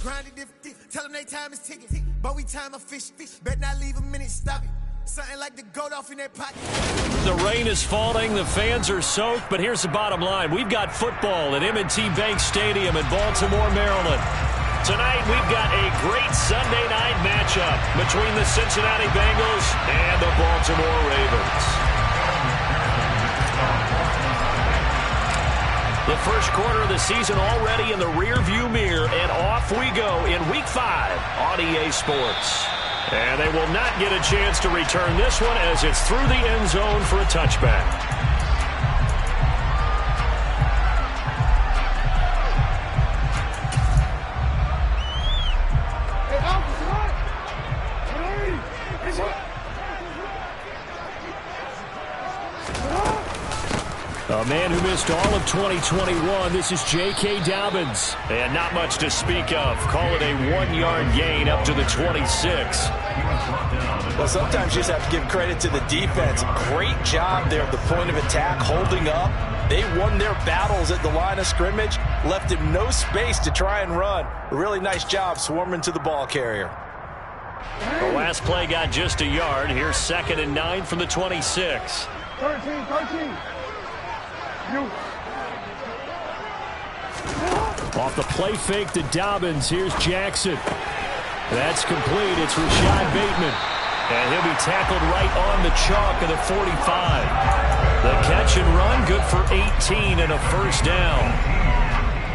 Grinded if tell them they time is ticking. But we time a fish. Bet not leave a minute, stop it. Something like the goat off in their pocket. The rain is falling, the fans are soaked, but here's the bottom line. We've got football at M&T Bank Stadium in Baltimore, Maryland. Tonight, we've got a great Sunday night matchup between the Cincinnati Bengals and the Baltimore Ravens. The first quarter of the season already in the rearview mirror, and off we go in Week 5 on EA Sports. And they will not get a chance to return this one as it's through the end zone for a touchback. A man who missed all of 2021, this is J.K. Dobbins. And not much to speak of. Call it a 1-yard gain up to the 26. Well, sometimes you just have to give credit to the defense. Great job there at the point of attack, holding up. They won their battles at the line of scrimmage, left him no space to try and run. A really nice job swarming to the ball carrier. The last play got just a yard. Here's 2nd and 9 from the 26. 13. Off the play fake to Dobbins. Here's Jackson. That's complete. It's Rashad Bateman. And he'll be tackled right on the chalk of the 45. The catch and run, good for 18 and a first down.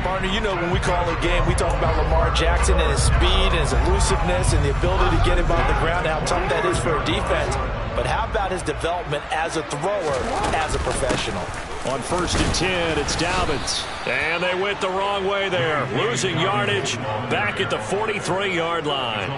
Partner, you know when we call a game, we talk about Lamar Jackson and his speed and his elusiveness and the ability to get him on the ground, how tough that is for a defense. But how about his development as a thrower, as a professional? On 1st and 10, it's Dobbins. And they went the wrong way there. Losing yardage back at the 43-yard line.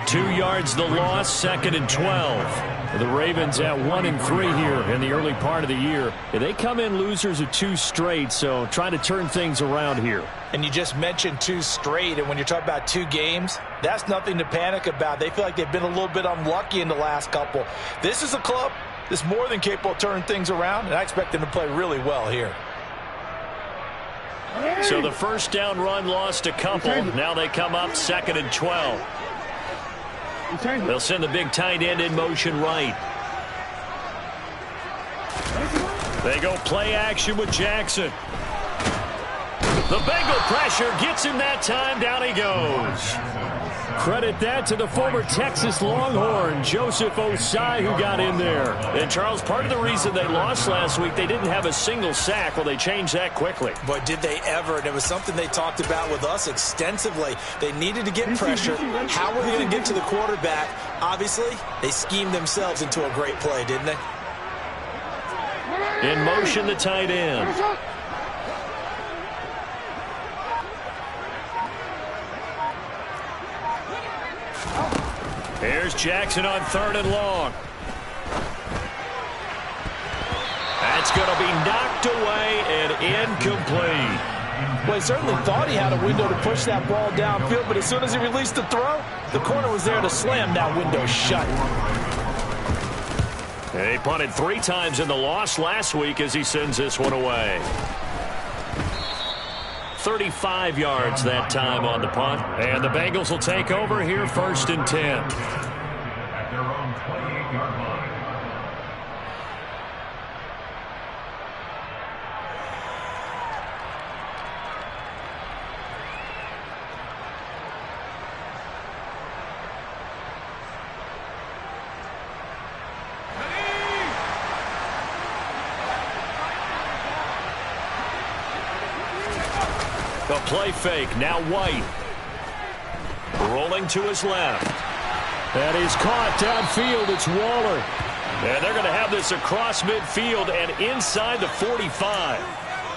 2 yards the loss, 2nd and 12. The Ravens at 1-3 here in the early part of the year. They come in losers of 2 straight, so trying to turn things around here. And you just mentioned 2 straight, and when you're talking about 2 games, that's nothing to panic about. They feel like they've been a little bit unlucky in the last couple. This is a club that's more than capable of turning things around, and I expect them to play really well here. So the first down run lost a couple. Now they come up 2nd and 12. They'll send the big tight end in motion right. They go play action with Jackson. The Bengal pressure gets him that time. Down he goes. Credit that to the former Texas Longhorn, Joseph Osai, who got in there. And, Charles, part of the reason they lost last week, they didn't have a single sack. Well, they changed that quickly. But did they ever? And it was something they talked about with us extensively. They needed to get pressure. How were they going to get to the quarterback? Obviously, they schemed themselves into a great play, didn't they? In motion, the tight end. Here's Jackson on 3rd and long. That's going to be knocked away and incomplete. Well, he certainly thought he had a window to push that ball downfield, but as soon as he released the throw, the corner was there to slam that window shut. He punted 3 times in the loss last week as he sends this one away. 35 yards that time on the punt. And the Bengals will take over here 1st and 10. At their own 28-yard line. The play fake, now White. Rolling to his left. That is caught downfield. It's Waller. And they're going to have this across midfield and inside the 45.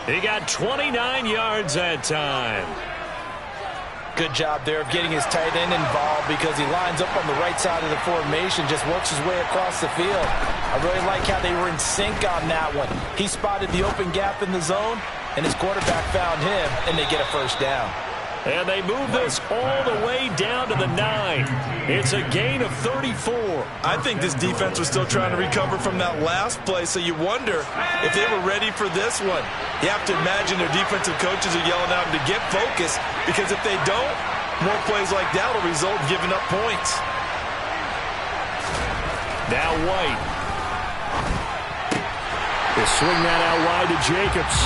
He got 29 yards that time. Good job there of getting his tight end involved because he lines up on the right side of the formation, just works his way across the field. I really like how they were in sync on that one. He spotted the open gap in the zone, and his quarterback found him, and they get a first down. And they move this all the way down to the 9. It's a gain of 34. I think this defense was still trying to recover from that last play, so you wonder if they were ready for this one. You have to imagine their defensive coaches are yelling at them to get focused, because if they don't, More plays like that will result in giving up points. Now White. They swing that out wide to Jacobs.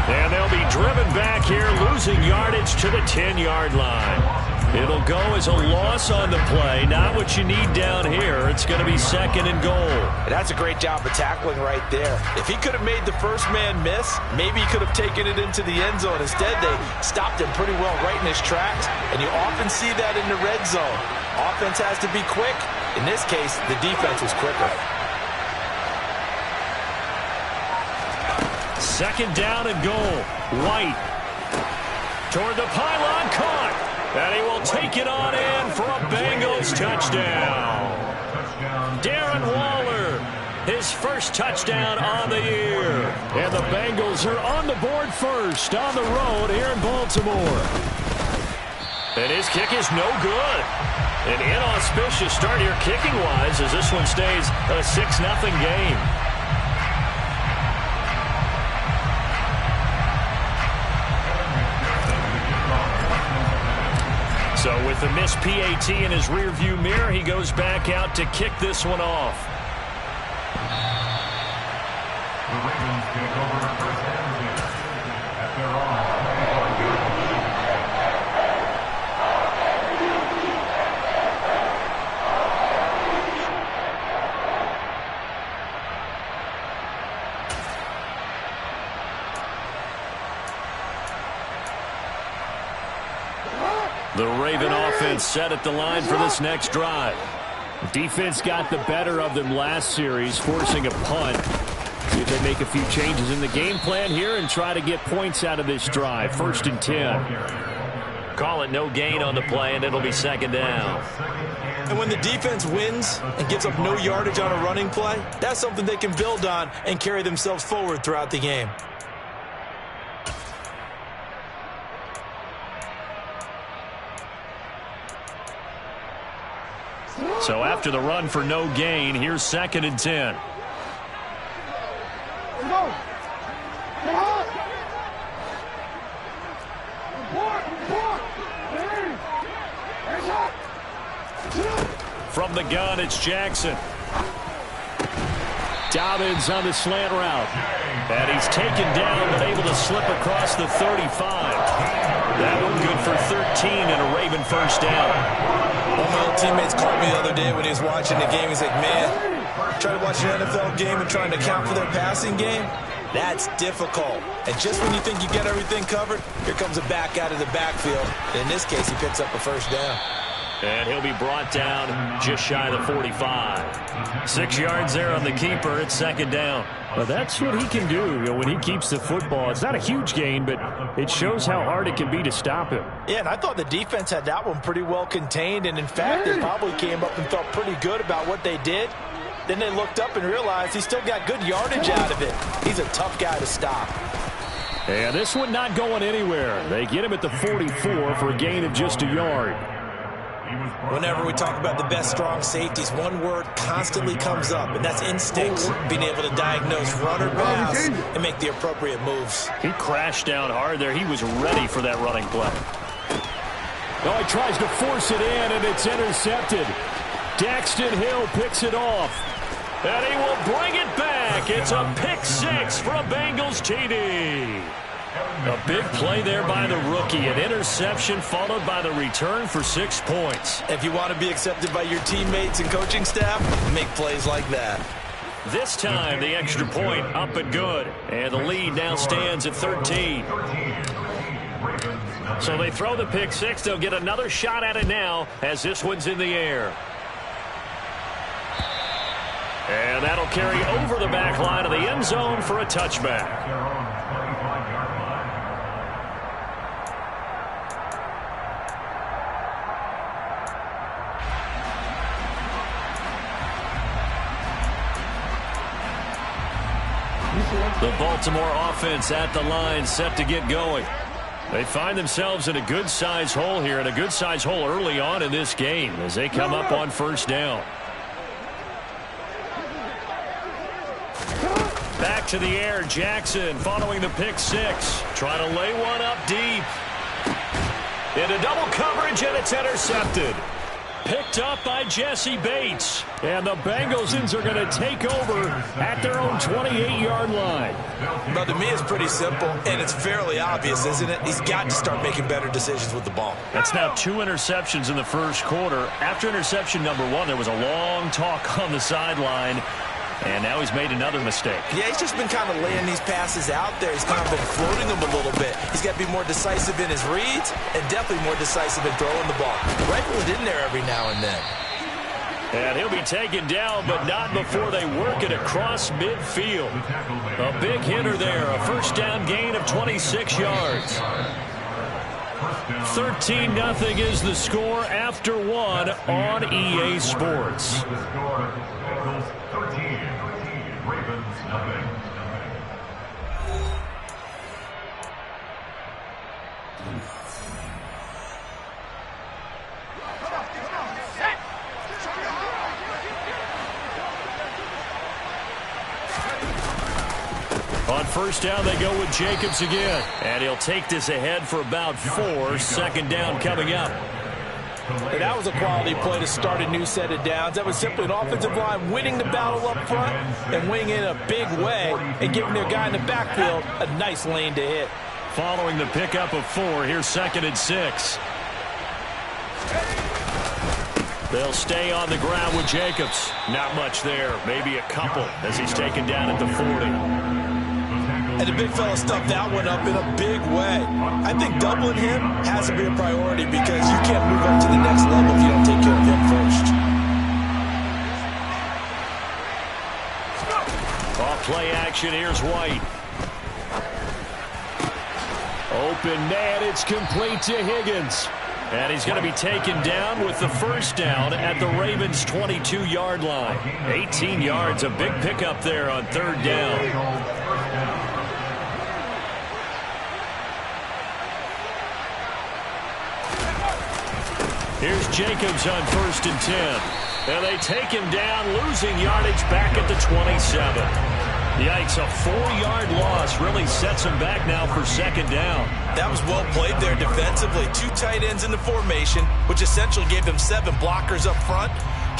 And they'll be driven back here, losing yardage to the 10-yard line. It'll go as a loss on the play. Not what you need down here. It's going to be second and goal. That's a great job of tackling right there. If he could have made the first man miss, maybe he could have taken it into the end zone. Instead, they stopped him pretty well right in his tracks, and you often see that in the red zone. Offense has to be quick. In this case, the defense was quicker. Second down and goal. White toward the pylon, caught. And he will take it on in for a Bengals touchdown. Darren Waller, his first touchdown on the year. And the Bengals are on the board first on the road here in Baltimore. And his kick is no good. An inauspicious start here kicking-wise as this one stays a 6-0 game. So with the missed PAT in his rearview mirror, he goes back out to kick this one off. The Ravens take over first and 10 at their own 25-yard The Raven offense set at the line for this next drive. Defense got the better of them last series, forcing a punt. See if they make a few changes in the game plan here and try to get points out of this drive. First and 10. Call it no gain on the play, and it'll be second down. And when the defense wins and gives up no yardage on a running play, that's something they can build on and carry themselves forward throughout the game. So after the run for no gain, here's second and 10. From the gun, it's Jackson. Dobbins on the slant route. And he's taken down, but able to slip across the 35. That one good for 13 and a Raven first down. One of my old teammates called me the other day when he was watching the game. He's like, man, trying to watch an NFL game and trying to account for their passing game, that's difficult. And just when you think you get everything covered, here comes a back out of the backfield. And in this case, he picks up a first down. And he'll be brought down just shy of the 45. 6 yards there on the keeper. It's second down. Well, that's what he can do, when he keeps the football. It's not a huge gain, but it shows how hard it can be to stop him. Yeah, and I thought the defense had that one pretty well contained. And, in fact, they probably came up and felt pretty good about what they did. Then they looked up and realized he still got good yardage out of it. He's a tough guy to stop. And this one not going anywhere. They get him at the 44 for a gain of just a yard. Whenever we talk about the best strong safeties, one word constantly comes up, and that's instincts. Being able to diagnose run or pass and make the appropriate moves. He crashed down hard there. He was ready for that running play. Oh, he tries to force it in, and it's intercepted. Daxton Hill picks it off. And he will bring it back. It's a pick six for a Bengals TD. A big play there by the rookie. An interception followed by the return for 6 points. If you want to be accepted by your teammates and coaching staff, make plays like that. This time, the extra point up and good. And the lead now stands at 13. So they throw the pick six. They'll get another shot at it now as this one's in the air. And that'll carry over the back line of the end zone for a touchback. The Baltimore offense at the line, set to get going. They find themselves in a good-sized hole here, and a good-sized hole early on in this game as they come up on first down. Back to the air, Jackson following the pick six. Trying to lay one up deep. Into double coverage, and it's intercepted. Picked up by Jesse Bates. And the Bengals are going to take over at their own 28-yard line. Well, to me, it's pretty simple, and it's fairly obvious, isn't it? He's got to start making better decisions with the ball. That's now 2 interceptions in the first quarter. After interception number 1, there was a long talk on the sideline. And now he's made another mistake. Yeah, he's just been kind of laying these passes out there. He's kind of been floating them a little bit. He's got to be more decisive in his reads and definitely more decisive in throwing the ball. Rifle it in there every now and then. And he'll be taken down, but not before they work it across midfield. A big hitter there, a first down gain of 26 yards. 13-0 is the score after 1 on EA Sports. On first down, they go with Jacobs again. And he'll take this ahead for about 4. Second down coming up. And that was a quality play to start a new set of downs. That was simply an offensive line winning the battle up front and winning in a big way and giving their guy in the backfield a nice lane to hit. Following the pickup of 4, here's 2nd and 6. They'll stay on the ground with Jacobs. Not much there, maybe a couple as he's taken down at the 40. And the big fella stuffed that one up in a big way. I think doubling him has to be a priority because you can't move up to the next level if you don't take care of him first. Off play action, here's White. Open net, it's complete to Higgins. And he's going to be taken down with the first down at the Ravens' 22-yard line. 18 yards, a big pickup there on 3rd down. Here's Jacobs on 1st and 10. And they take him down, losing yardage back at the 27. Yikes, a 4-yard loss really sets him back now for 2nd down. That was well played there defensively. 2 tight ends in the formation, which essentially gave them 7 blockers up front.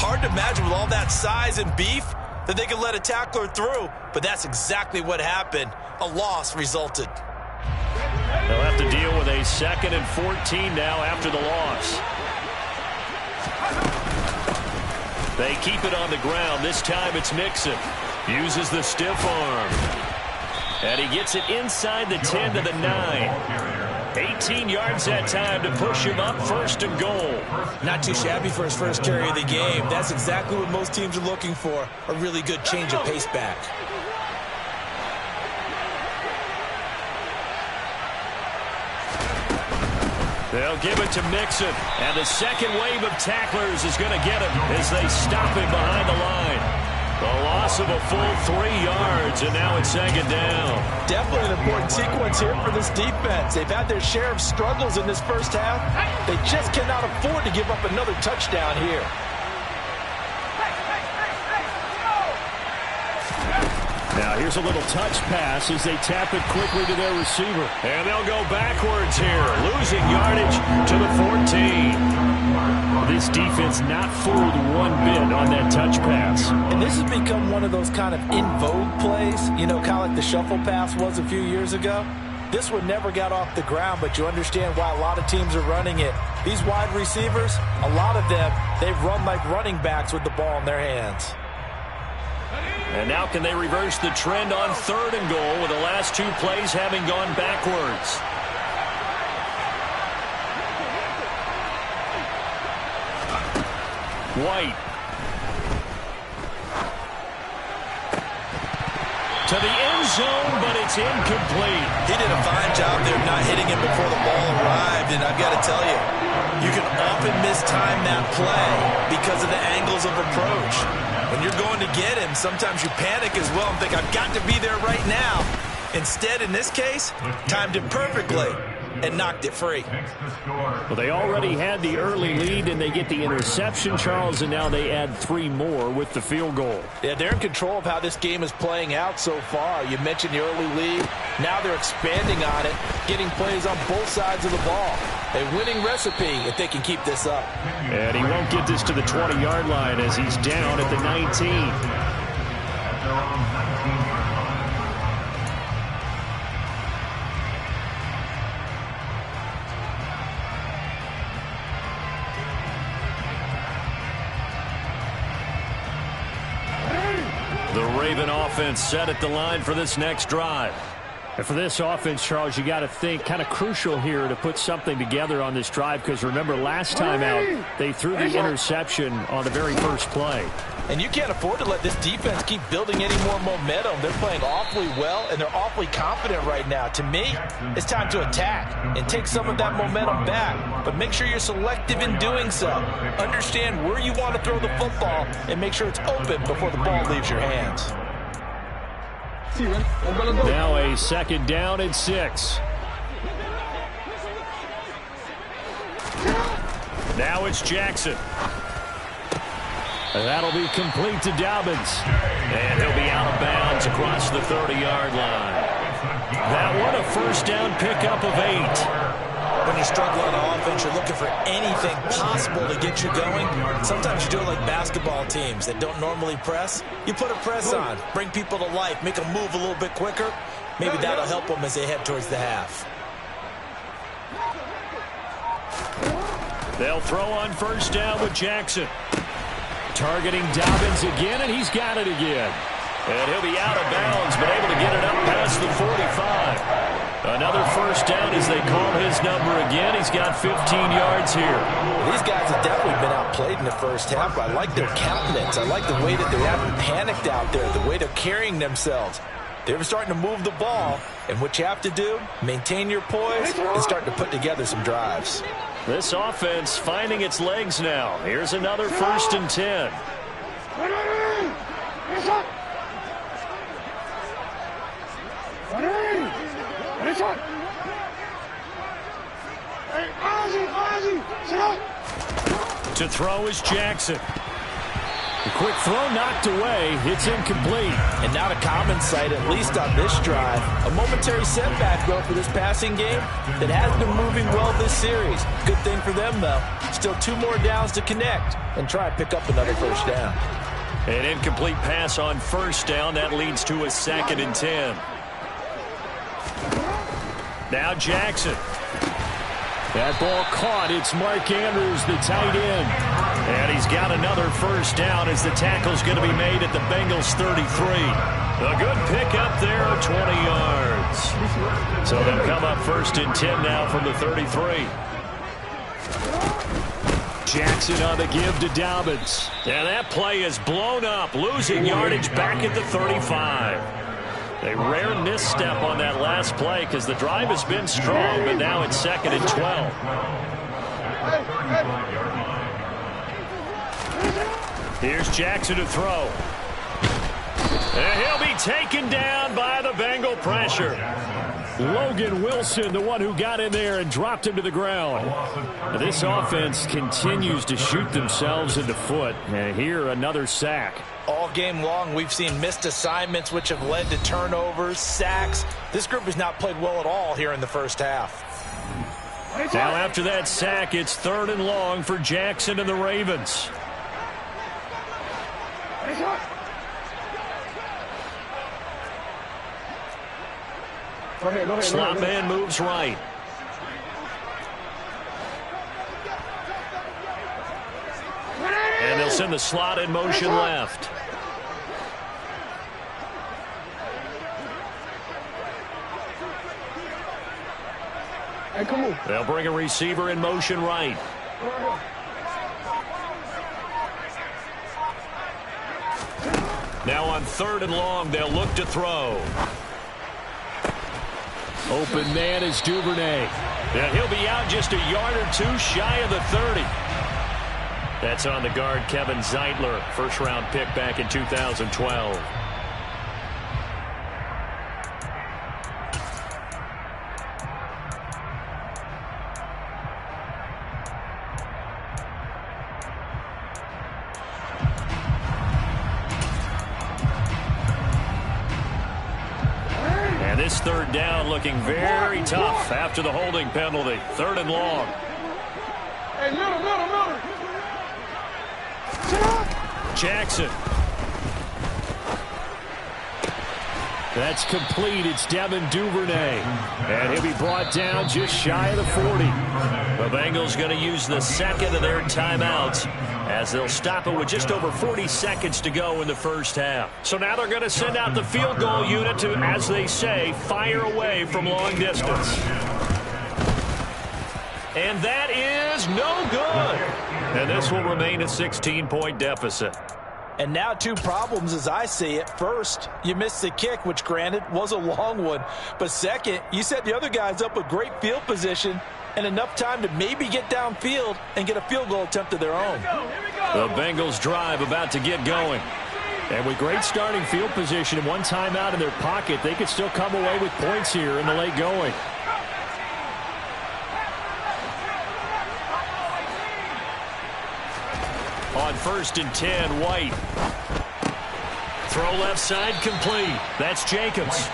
Hard to imagine with all that size and beef that they could let a tackler through, but that's exactly what happened. A loss resulted. They'll have to deal with a 2nd and 14 now after the loss. They keep it on the ground. This time it's Mixon. Uses the stiff arm. And he gets it inside the 10 to the 9. 18 yards that time to push him up 1st and goal. Not too shabby for his first carry of the game. That's exactly what most teams are looking for. A really good change of pace back. They'll give it to Mixon. And the second wave of tacklers is going to get him as they stop him behind the line. The loss of a full 3 yards, and now it's 2nd down. Definitely an important sequence here for this defense. They've had their share of struggles in this first half. They just cannot afford to give up another touchdown here. Now here's a little touch pass as they tap it quickly to their receiver. And they'll go backwards here, losing yardage to the 14. This defense not fooled one bit on that touch pass. And this has become one of those kind of in vogue plays, you know, kind of like the shuffle pass was a few years ago. This one never got off the ground, but you understand why a lot of teams are running it. These wide receivers, a lot of them, they run like running backs with the ball in their hands. And now can they reverse the trend on 3rd and goal with the last 2 plays having gone backwards? White. To the end zone, but it's incomplete. He did a fine job there of not hitting him before the ball arrived, and I've got to tell you, you can often mistime that play because of the angles of approach. When you're going to get him, sometimes you panic as well and think, I've got to be there right now. Instead, in this case, timed it perfectly and knocked it free. Well, they already had the early lead, and they get the interception, Charles, and now they add 3 more with the field goal. Yeah, they're in control of how this game is playing out so far. You mentioned the early lead. Now they're expanding on it, getting plays on both sides of the ball. A winning recipe if they can keep this up. And he won't get this to the 20-yard line as he's down at the 19. The Raven offense set at the line for this next drive. And for this offense, Charles, you got to think kind of crucial here to put something together on this drive, because remember last time out they threw the interception on the very first play. And you can't afford to let this defense keep building any more momentum. They're playing awfully well, and they're awfully confident right now. To me, it's time to attack and take some of that momentum back. But make sure you're selective in doing so. Understand where you want to throw the football and make sure it's open before the ball leaves your hands. Now a second down and 6. Now it's Jackson. And that'll be complete to Dobbins. And he'll be out of bounds across the 30-yard line. That one a first down pickup of 8. When you struggle on offense, you're looking for anything possible to get you going. Sometimes you do it like basketball teams that don't normally press. You put a press on, bring people to life, make them move a little bit quicker. Maybe that'll help them as they head towards the half. They'll throw on first down with Jackson. Targeting Dobbins again, and he's got it again. And he'll be out of bounds, but able to get it up past the 45. Another first down as they call his number again. He's got 15 yards here. These guys have definitely been outplayed in the first half. I like their countenance. I like the way that they haven't panicked out there, the way they're carrying themselves. They're starting to move the ball, and what you have to do, maintain your poise and start to put together some drives. This offense finding its legs now. Here's another first and 10. To throw is Jackson. A quick throw knocked away. It's incomplete. And not a common sight, at least on this drive. A momentary setback, though, for this passing game that has been moving well this series. Good thing for them, though. Still 2 more downs to connect and try and pick up another first down. An incomplete pass on first down. That leads to a second and 10. Now Jackson. That ball caught. It's Mark Andrews, the tight end. And he's got another first down as the tackle's going to be made at the Bengals 33. A good pickup there, 20 yards. So they'll come up first and 10 now from the 33. Jackson on the give to Dobbins. And that play is blown up, losing yardage back at the 35. A rare misstep on that last play because the drive has been strong, but now it's second and 12. Here's Jackson to throw. And he'll be taken down by the Bengal pressure. Logan Wilson, the one who got in there and dropped him to the ground. This offense continues to shoot themselves in the foot. And here, another sack. All game long, we've seen missed assignments, which have led to turnovers, sacks. This group has not played well at all here in the first half. Now, after that sack, it's 3rd and long for Jackson and the Ravens. Slot man moves right. And they'll send the slot in motion left. They'll bring a receiver in motion right. Now on 3rd and long, they'll look to throw. Open man is Duvernay. And he'll be out just a yard or 2 shy of the 30. That's on the guard, Kevin Zeitler, first-round pick back in 2012. this third down looking very tough after the holding penalty. 3rd and long. Hey, middle. Jackson. That's complete. It's Devin Duvernay. And he'll be brought down just shy of the 40. The Bengals going to use the second of their timeouts as they'll stop it with just over 40 seconds to go in the first half. So now they're going to send out the field goal unit to, as they say, fire away from long distance. And that is no good. And this will remain a 16-point deficit. And now 2 problems as I see it. First, you missed the kick, which granted was a long one. But second, you set the other guys up with great field position and enough time to maybe get downfield and get a field goal attempt of their own. The Bengals drive about to get going. And with great starting field position and 1 timeout in their pocket, they could still come away with points here in the late going. On 1st and 10, White. Throw left side complete. That's Jacobs.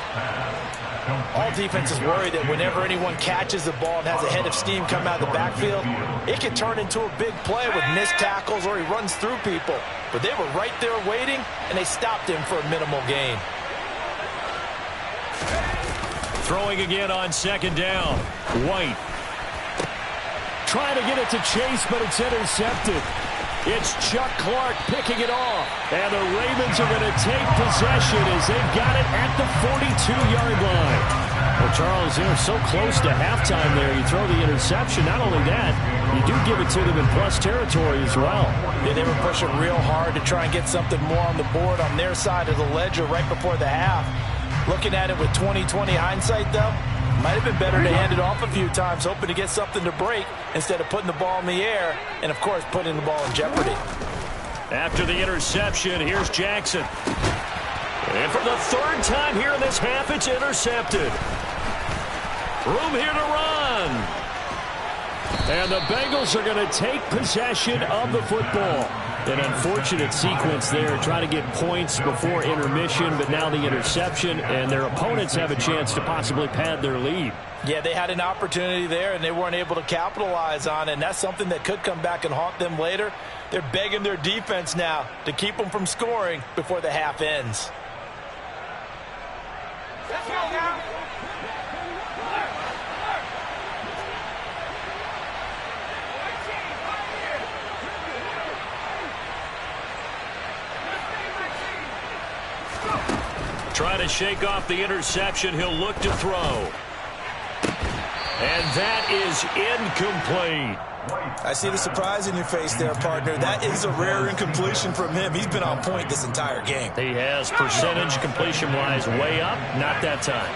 All defenses worry that whenever anyone catches the ball and has a head of steam come out of the backfield, it can turn into a big play with missed tackles or he runs through people. But they were right there waiting, and they stopped him for a minimal gain. Throwing again on 2nd down. White. Trying to get it to Chase, but it's intercepted. It's Chuck Clark picking it off. And the Ravens are going to take possession as they've got it at the 42-yard line. Well, Charles, they're so close to halftime there. You throw the interception. Not only that, you do give it to them in plus territory as well. Yeah, they were pushing real hard to try and get something more on the board on their side of the ledger right before the half. Looking at it with 20/20 hindsight, though, might have been better to hand it off a few times, hoping to get something to break instead of putting the ball in the air and, of course, putting the ball in jeopardy. After the interception, here's Jackson. And for the 3rd time here in this half, it's intercepted. Room here to run. And the Bengals are going to take possession of the football. An unfortunate sequence there, trying to get points before intermission, but now the interception, and their opponents have a chance to possibly pad their lead. Yeah, they had an opportunity there, and they weren't able to capitalize on it, and that's something that could come back and haunt them later. They're begging their defense now to keep them from scoring before the half ends. Let's go now. Trying to shake off the interception. He'll look to throw. And that is incomplete. I see the surprise in your face there, partner. That is a rare incompletion from him. He's been on point this entire game. He has percentage completion-wise way up. Not that time.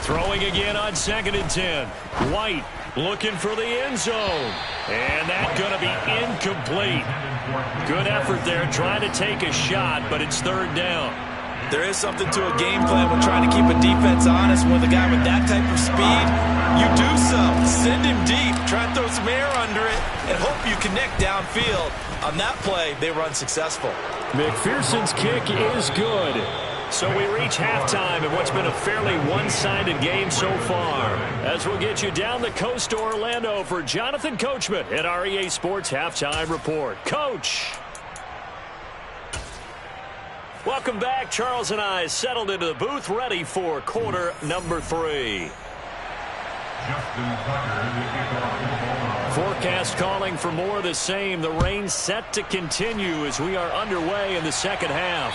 Throwing again on 2nd and 10. White looking for the end zone. And that's going to be incomplete. Good effort there trying to take a shot, but it's 3rd down. There is something to a game plan when trying to keep a defense honest. With a guy with that type of speed, you do so. Send him deep. Try and throw some air under it and hope you connect downfield. On that play, they run successful. McPherson's kick is good. So we reach halftime in what's been a fairly one-sided game so far. As we'll get you down the coast to Orlando for Jonathan Coachman at our EA Sports Halftime Report. Coach! Welcome back. Charles and I settled into the booth, ready for quarter number 3. Forecast calling for more of the same. The rain set to continue as we are underway in the second half.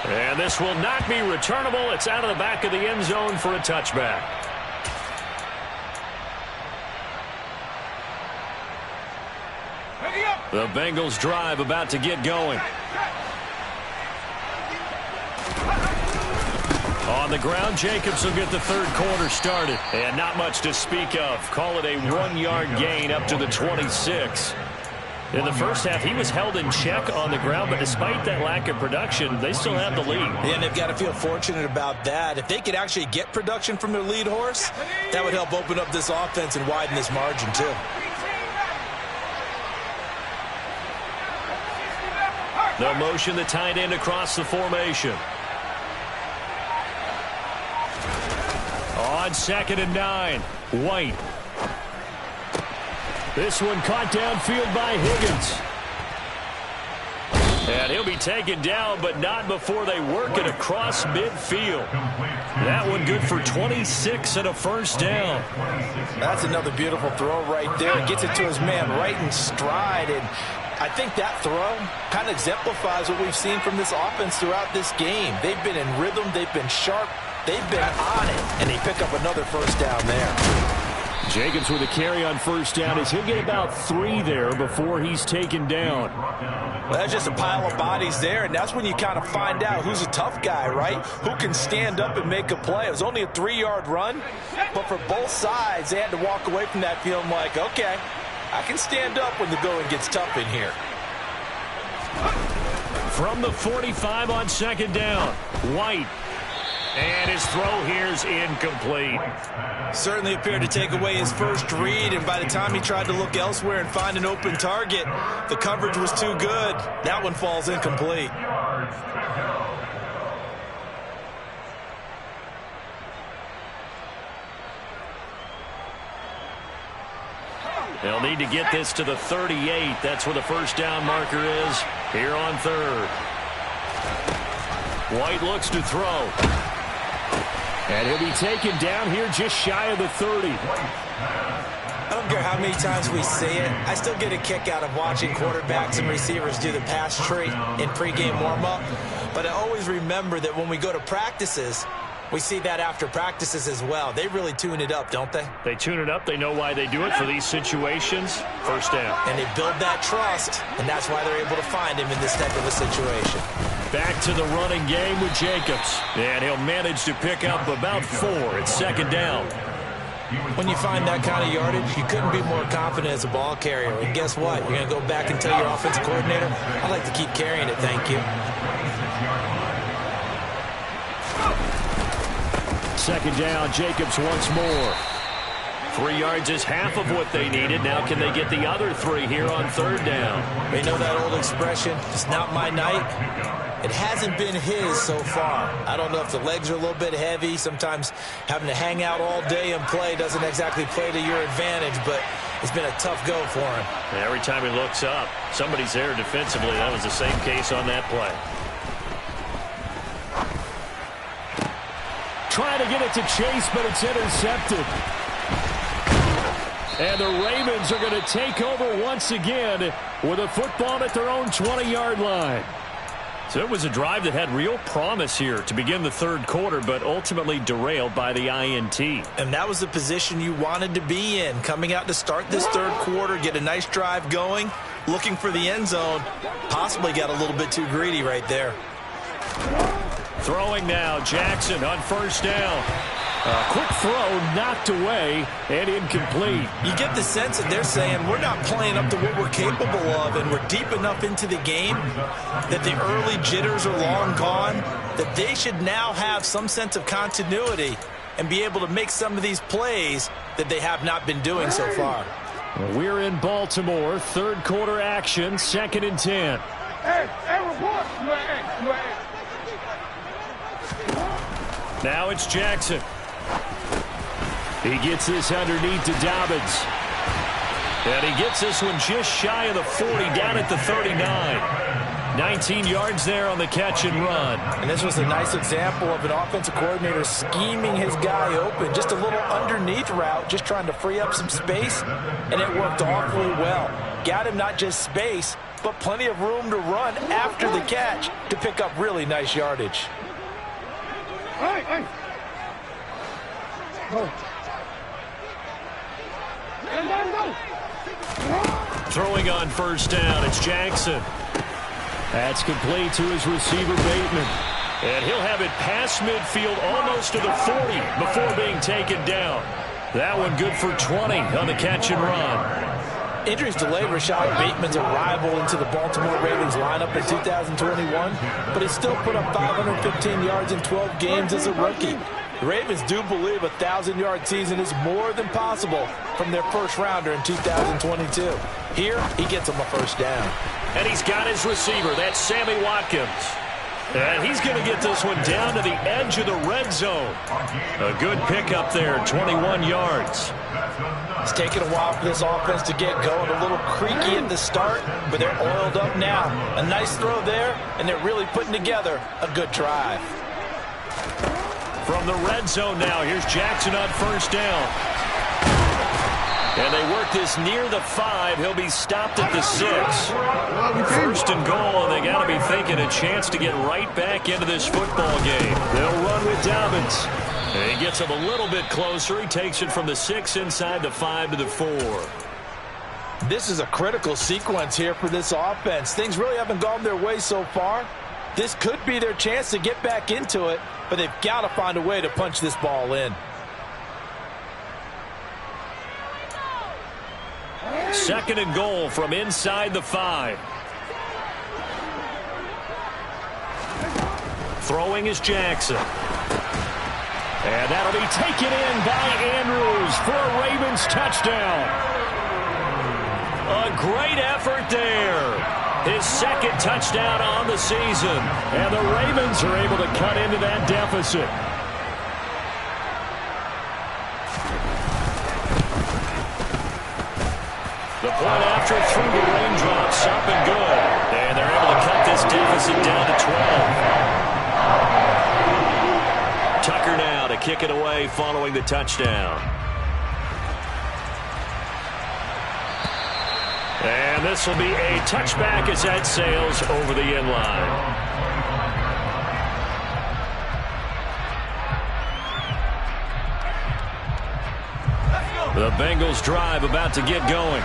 And this will not be returnable. It's out of the back of the end zone for a touchback. The Bengals drive about to get going. On the ground, Jacobs will get the 3rd quarter started. And not much to speak of. Call it a 1-yard gain up to the 26. In the first half, he was held in check on the ground, but despite that lack of production, they still have the lead. And they've got to feel fortunate about that. If they could actually get production from their lead horse, that would help open up this offense and widen this margin too. They'll motion the tight end across the formation. On 2nd and 9, White. This one caught downfield by Higgins. And he'll be taken down, but not before they work it across midfield. That one good for 26 and a first down. That's another beautiful throw right there. Gets it to his man right in stride. And I think that throw kind of exemplifies what we've seen from this offense throughout this game. They've been in rhythm. They've been sharp. They've been on it. And they pick up another first down there. Jacobs with a carry on first down as he'll get about 3 there before he's taken down. Well, that's just a pile of bodies there, and that's when you kind of find out who's a tough guy, right? Who can stand up and make a play. It was only a 3-yard run, but for both sides, they had to walk away from that feeling like, okay, I can stand up when the going gets tough in here. From the 45 on 2nd down, White. And his throw here's incomplete. Certainly appeared to take away his first read, and by the time he tried to look elsewhere and find an open target, the coverage was too good. That one falls incomplete. They'll need to get this to the 38. That's where the first down marker is here on 3rd. White looks to throw. And he'll be taken down here just shy of the 30. I don't care how many times we see it. I still get a kick out of watching quarterbacks and receivers do the pass tree in pregame warm-up. But I always remember that when we go to practices, we see that after practices as well. They really tune it up, don't they? They tune it up. They know why they do it for these situations. First down. And they build that trust, and that's why they're able to find him in this type of a situation. Back to the running game with Jacobs. And he'll manage to pick up about 4 at 2nd down. When you find that kind of yardage, you couldn't be more confident as a ball carrier. And guess what? You're going to go back and tell your offensive coordinator, I'd like to keep carrying it, thank you. 2nd down, Jacobs once more. 3 yards is half of what they needed. Now can they get the other 3 here on 3rd down? We know that old expression, it's not my night. It hasn't been his so far. I don't know if the legs are a little bit heavy. Sometimes having to hang out all day and play doesn't exactly play to your advantage, but it's been a tough go for him. And every time he looks up, somebody's there defensively. That was the same case on that play. Trying to get it to Chase, but it's intercepted. And the Ravens are going to take over once again with a football at their own 20-yard line. So it was a drive that had real promise here to begin the 3rd quarter, but ultimately derailed by the INT. And that was the position you wanted to be in, coming out to start this 3rd quarter, get a nice drive going, looking for the end zone. Possibly got a little bit too greedy right there. Throwing now, Jackson on first down. A quick throw knocked away and incomplete. You get the sense that they're saying we're not playing up to what we're capable of, and we're deep enough into the game that the early jitters are long gone, that they should now have some sense of continuity and be able to make some of these plays that they have not been doing so far. We're in Baltimore, 3rd quarter action, 2nd and 10. report. Now it's Jackson. He gets this underneath to Dobbins. And he gets this one just shy of the 40, down at the 39. 19 yards there on the catch and run. And this was a nice example of an offensive coordinator scheming his guy open. Just a little underneath route, just trying to free up some space, and it worked awfully well. Got him not just space, but plenty of room to run after the catch to pick up really nice yardage. Hey. Go. Go. Throwing on first down, it's Jackson. That's complete to his receiver, Bateman. And he'll have it past midfield almost to the 40 before being taken down. That one good for 20 on the catch and run. Injuries delayed Rashad Bateman's arrival into the Baltimore Ravens lineup in 2021, but he still put up 515 yards in 12 games as a rookie. The Ravens do believe a 1,000-yard season is more than possible from their first-rounder in 2022. Here, he gets them a first down. And he's got his receiver. That's Sammy Watkins. And he's going to get this one down to the edge of the red zone. A good pickup there, 21 yards. It's taken a while for this offense to get going. A little creaky at the start, but they're oiled up now. A nice throw there, and they're really putting together a good drive. From the red zone now, here's Jackson on first down. And they work this near the 5. He'll be stopped at the 6. First and goal, and they got to be thinking a chance to get right back into this football game. They'll run with Dobbins. And he gets him a little bit closer. He takes it from the 6 inside the 5 to the 4. This is a critical sequence here for this offense. Things really haven't gone their way so far. This could be their chance to get back into it, but they've got to find a way to punch this ball in. Second and goal from inside the 5. Throwing is Jackson. And that'll be taken in by Andrews for a Ravens touchdown. A great effort there. His second touchdown on the season. And the Ravens are able to cut into that deficit. The point after through the raindrops, up and good. And they're able to cut this deficit down to 12. Tucker now to kick it away following the touchdown. And this will be a touchback as that sails over the end line. The Bengals drive about to get going.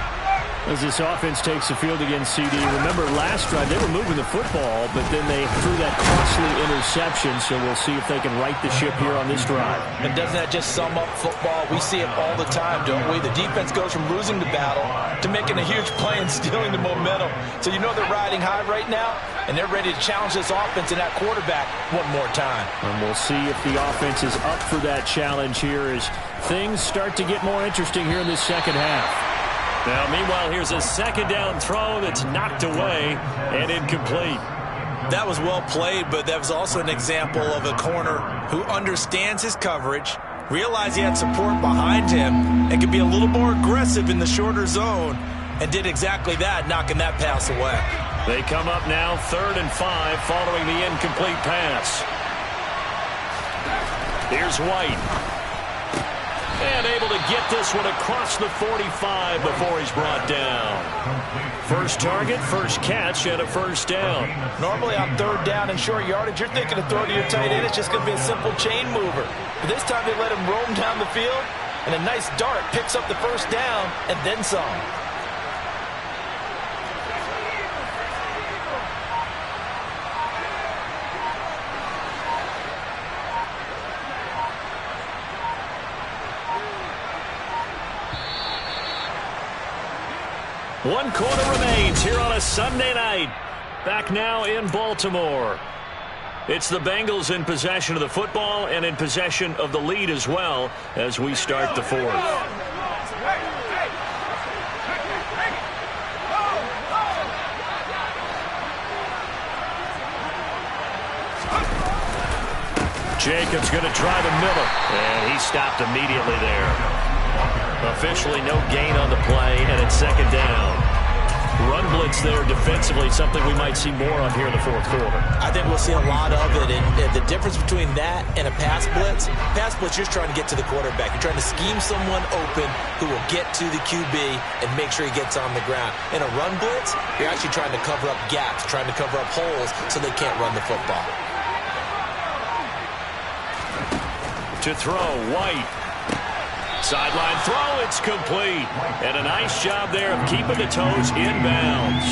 As this offense takes the field against CD, remember last drive they were moving the football, but then they threw that costly interception, so we'll see if they can right the ship here on this drive. And doesn't that just sum up football? We see it all the time, don't we? The defense goes from losing the battle to making a huge play and stealing the momentum. So you know they're riding high right now, and they're ready to challenge this offense and that quarterback one more time. And we'll see if the offense is up for that challenge here as things start to get more interesting here in this second half. Now, meanwhile, here's a second down throw that's knocked away and incomplete. That was well played, but that was also an example of a corner who understands his coverage, realized he had support behind him, and could be a little more aggressive in the shorter zone, and did exactly that, knocking that pass away. They come up now 3rd and 5 following the incomplete pass. Here's White. And able to get this one across the 45 before he's brought down. First target, first catch, and a first down. Normally on 3rd down and short yardage, you're thinking to throw to your tight end. It's just going to be a simple chain mover. But this time they let him roam down the field, and a nice dart picks up the first down and then some. One quarter remains here on a Sunday night. Back now in Baltimore. It's the Bengals in possession of the football and in possession of the lead as well as we start the 4th. Jacobs going to try the middle, and he stopped immediately there. Officially no gain on the play, and it's second down. Run blitz there defensively, something we might see more of here in the 4th quarter. I think we'll see a lot of it, and the difference between that and a pass blitz, you're just trying to get to the quarterback. You're trying to scheme someone open who will get to the QB and make sure he gets on the ground. In a run blitz, you're actually trying to cover up gaps, trying to cover up holes so they can't run the football. To throw, White. Sideline throw, it's complete. And a nice job there of keeping the toes inbounds.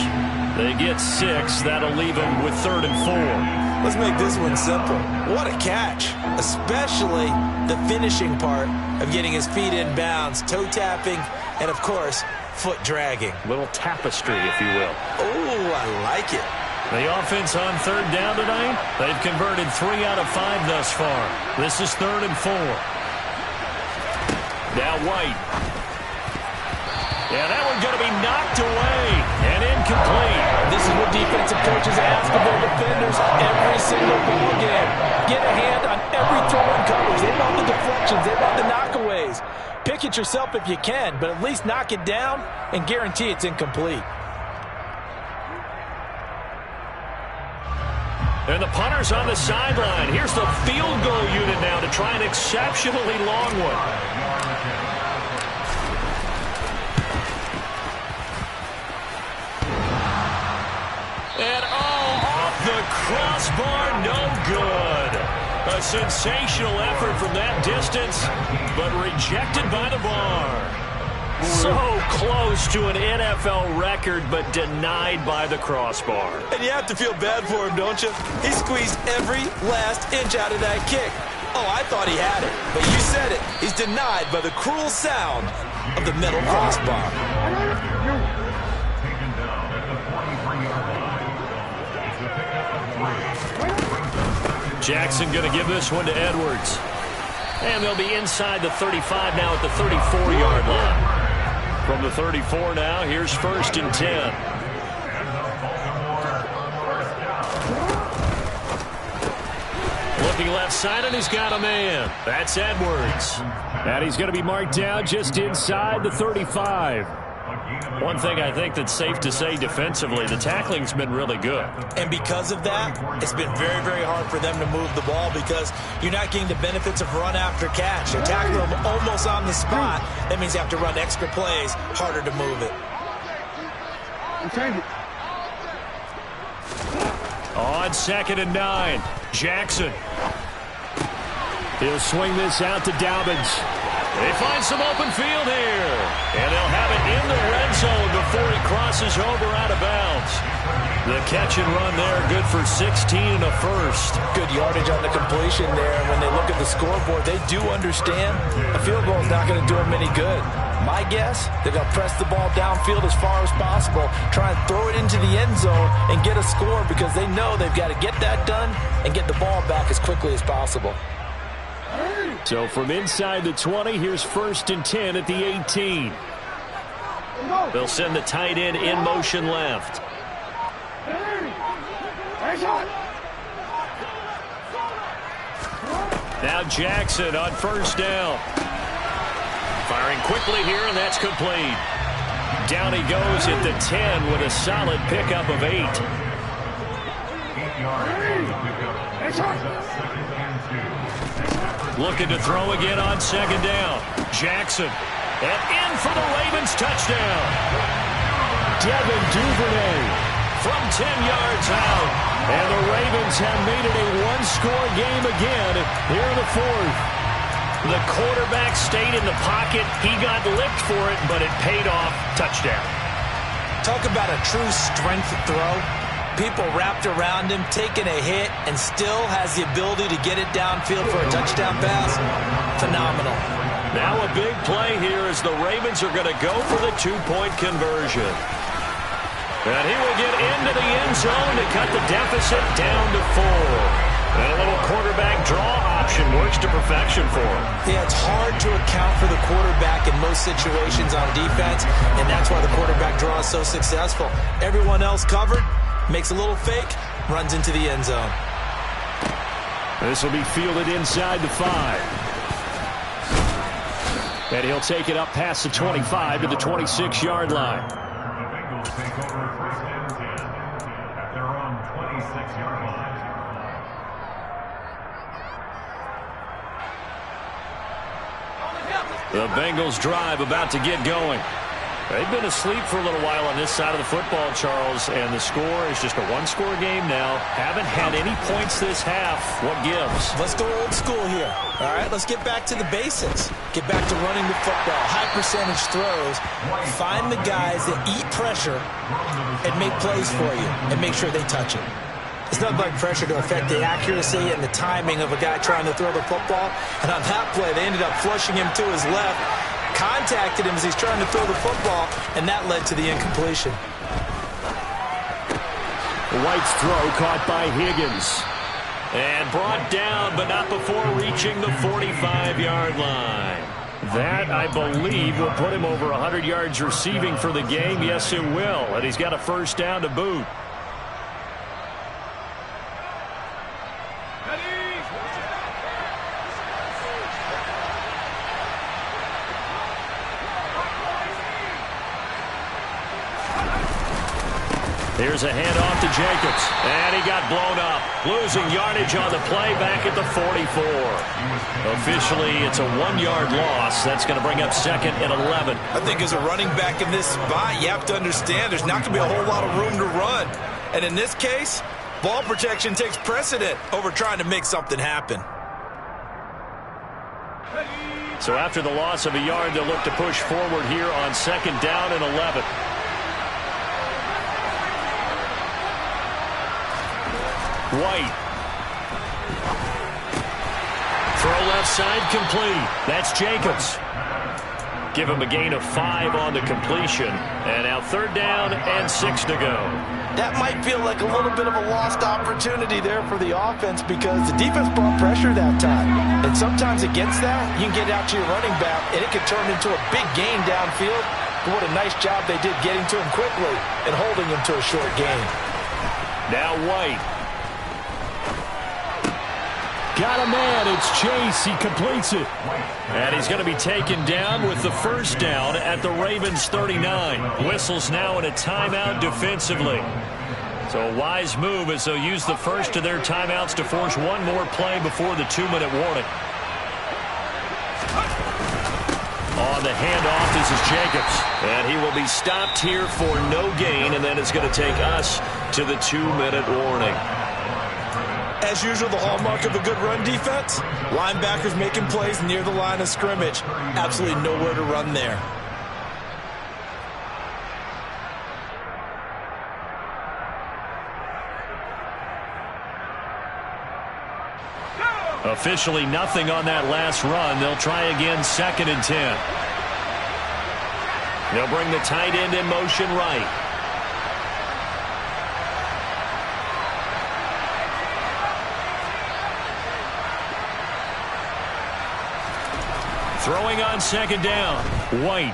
They get 6. That'll leave them with 3rd and 4. Let's make this one simple. What a catch, especially the finishing part of getting his feet in bounds, toe tapping, and of course, foot dragging. Little tapestry, if you will. Oh, I like it. The offense on third down tonight, they've converted 3 out of 5 thus far. This is 3rd and 4. Now White. Yeah, that one's going to be knocked away and incomplete. This is what defensive coaches ask of their defenders every single ball game. Get a hand on every throw and coverage. They want the deflections. They want the knockaways. Pick it yourself if you can, but at least knock it down and guarantee it's incomplete. And the punter's on the sideline. Here's the field goal unit now to try an exceptionally long one. And off the crossbar, no good. A sensational effort from that distance, but rejected by the bar. So close to an NFL record, but denied by the crossbar. And you have to feel bad for him, don't you? He squeezed every last inch out of that kick. Oh, I thought he had it, but you said it. He's denied by the cruel sound of the metal crossbar. Taken down at the 43-yard line. It's a pickup of 3. Jackson going to give this one to Edwards. And they'll be inside the 35 now at the 34-yard line. From the 34 now, here's 1st and 10. Looking left side, and he's got a man. That's Edwards. And he's going to be marked down just inside the 35. One thing I think that's safe to say defensively, the tackling's been really good. And because of that, it's been very, very hard for them to move the ball because you're not getting the benefits of run after catch. They're tackling them almost on the spot. That means you have to run extra plays, harder to move it. On 2nd and 9, Jackson. He'll swing this out to Dobbins. They find some open field here. And they'll have it in the red zone before he crosses over out of bounds. The catch and run there, good for 16 and a first. Good yardage on the completion there. And when they look at the scoreboard, they do understand a field goal is not going to do them any good. My guess, they're going to press the ball downfield as far as possible, try and throw it into the end zone and get a score because they know they've got to get that done and get the ball back as quickly as possible. So from inside the 20, here's 1st and 10 at the 18. They'll send the tight end in motion left. Now Jackson on 1st down. Firing quickly here, and that's complete. Down he goes at the 10 with a solid pickup of 8. 8 yards on the pickup. Looking to throw again on 2nd down. Jackson. And in for the Ravens touchdown. Devin Duvernay from 10 yards out. And the Ravens have made it a one-score game again here in the 4th. The quarterback stayed in the pocket. He got licked for it, but it paid off. Touchdown. Talk about a true strength throw. People wrapped around him, taking a hit, and still has the ability to get it downfield for a touchdown pass. Phenomenal. Now a big play here as the Ravens are going to go for the 2-point conversion. And he will get into the end zone to cut the deficit down to 4. And a little quarterback draw option works to perfection for him. Yeah, it's hard to account for the quarterback in most situations on defense, and that's why the quarterback draw is so successful. Everyone else covered, makes a little fake, runs into the end zone. This will be fielded inside the 5. And he'll take it up past the 25 to the 26-yard line. The Bengals take over 1st and 10 at their own 26-yard line. The Bengals drive about to get going. They've been asleep for a little while on this side of the football, Charles, and the score is just a one-score game now. Haven't had any points this half. What gives? Let's go old school here. All right, let's get back to the basics. Get back to running the football, high-percentage throws. Find the guys that eat pressure and make plays for you and make sure they touch it. It's nothing like pressure to affect the accuracy and the timing of a guy trying to throw the football. And on that play, they ended up flushing him to his left, contacted him as he's trying to throw the football, and that led to the incompletion. White's throw caught by Higgins. And brought down, but not before reaching the 45-yard line. That, I believe, will put him over 100 yards receiving for the game. Yes, it will. And he's got a first down to boot. Here's a handoff to Jacobs, and he got blown up. Losing yardage on the play back at the 44. Officially, it's a 1-yard loss. That's going to bring up second and 11. I think as a running back in this spot, you have to understand there's not going to be a whole lot of room to run. And in this case, ball protection takes precedent over trying to make something happen. So after the loss of a yard, they'll look to push forward here on second down and 11. White. Throw left side complete. That's Jacobs. Give him a gain of 5 on the completion. And now third down and 6 to go. That might feel like a little bit of a lost opportunity there for the offense because the defense brought pressure that time. And sometimes against that, you can get out to your running back, and it can turn into a big gain downfield. But what a nice job they did getting to him quickly and holding him to a short gain. Now White. Got a man. It's Chase. He completes it. And he's going to be taken down with the first down at the Ravens 39. Whistles now in a timeout defensively. So a wise move as they'll use the first of their timeouts to force one more play before the 2-minute warning. On the handoff, this is Jacobs. And he will be stopped here for no gain, and then it's going to take us to the 2-minute warning. As usual, the hallmark of a good run defense, linebackers making plays near the line of scrimmage. Absolutely nowhere to run there. Officially nothing on that last run. They'll try again second and 10. They'll bring the tight end in motion right. Throwing on second down, White.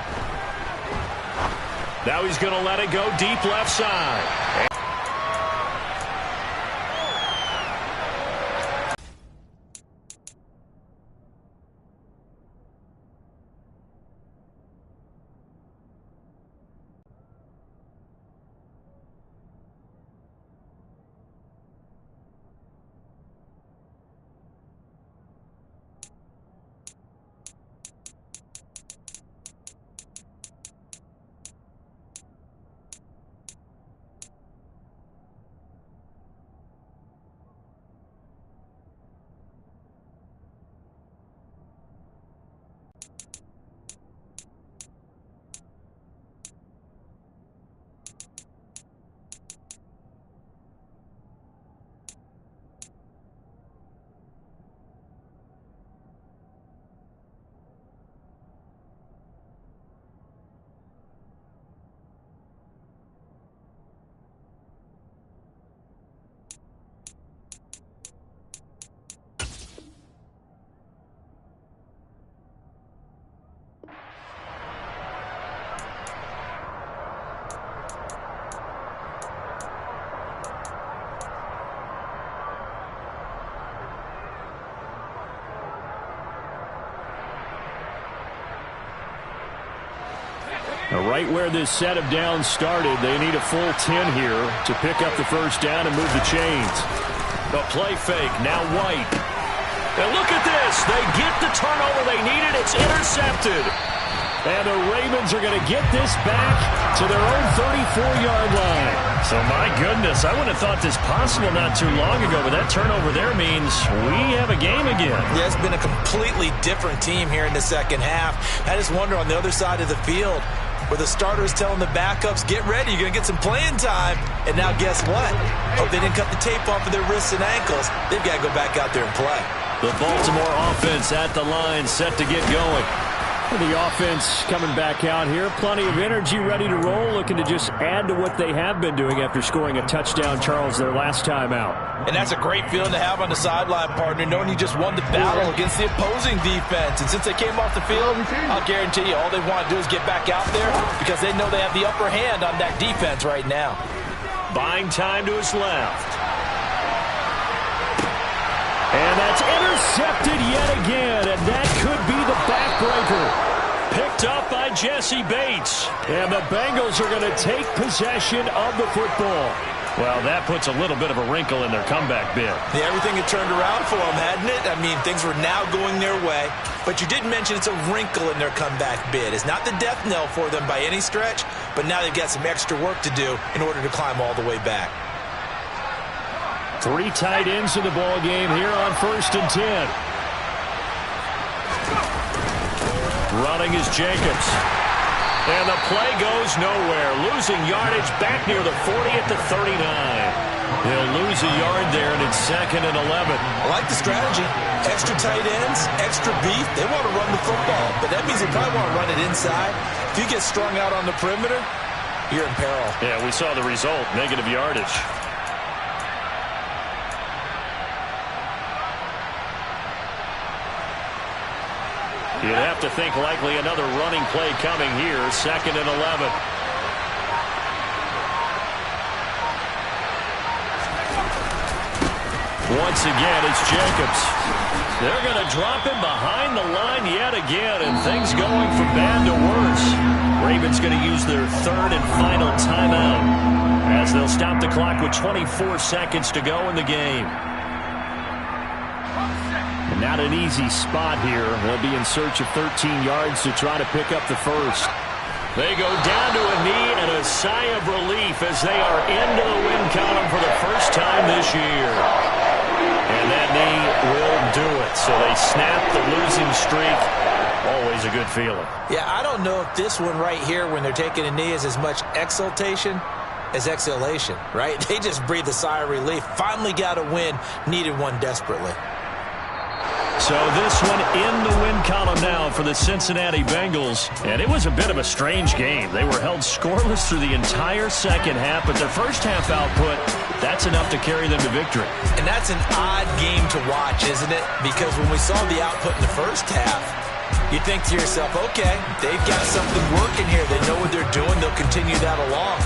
Now he's going to let it go deep left side. Now, right where this set of downs started, they need a full 10 here to pick up the first down and move the chains. The play fake, now White. And look at this. They get the turnover they needed. It's intercepted. And the Ravens are going to get this back to their own 34-yard line. So, my goodness, I wouldn't have thought this possible not too long ago, but that turnover there means we have a game again. Yeah, it's been a completely different team here in the second half. I just wonder on the other side of the field, where the starter is telling the backups, get ready, you're going to get some playing time. And now guess what? Hope they didn't cut the tape off of their wrists and ankles. They've got to go back out there and play. The Baltimore offense at the line, set to get going. The offense coming back out here. Plenty of energy, ready to roll, looking to just add to what they have been doing after scoring a touchdown, Charles, their last time out. And that's a great feeling to have on the sideline, partner, knowing you just won the battle against the opposing defense. And since they came off the field, I'll guarantee you all they want to do is get back out there because they know they have the upper hand on that defense right now. Buying time to his left. And that's intercepted yet again, and that could be the backbreaker. Picked up by Jesse Bates. And the Bengals are going to take possession of the football. Well, that puts a little bit of a wrinkle in their comeback bid. Yeah, everything had turned around for them, hadn't it? I mean, things were now going their way. But you did mention it's a wrinkle in their comeback bid. It's not the death knell for them by any stretch, but now they've got some extra work to do in order to climb all the way back. 3 tight ends in the ball game here on 1st and 10. Running is Jacobs. And the play goes nowhere. Losing yardage back near the 40 at the 39. He'll lose a yard there, and it's 2nd and 11. I like the strategy. Extra tight ends, extra beef. They want to run the football, but that means they probably want to run it inside. If you get strung out on the perimeter, you're in peril. Yeah, we saw the result, negative yardage. You'd have to think likely another running play coming here, 2nd and 11. Once again, it's Jacobs. They're going to drop him behind the line yet again, and things going from bad to worse. Ravens going to use their 3rd and final timeout as they'll stop the clock with 24 seconds to go in the game. Not an easy spot here. They'll be in search of 13 yards to try to pick up the first. They go down to a knee and a sigh of relief as they are into the win column for the first time this year. And that knee will do it. So they snap the losing streak. Always a good feeling. Yeah, I don't know if this one right here when they're taking a knee is as much exultation as exhalation, right? They just breathe a sigh of relief. Finally got a win. Needed one desperately. So this one in the win column now for the Cincinnati Bengals. And it was a bit of a strange game. They were held scoreless through the entire second half, but their first half output, that's enough to carry them to victory. And that's an odd game to watch, isn't it? Because when we saw the output in the first half, you think to yourself, okay, they've got something working here. They know what they're doing. They'll continue that along.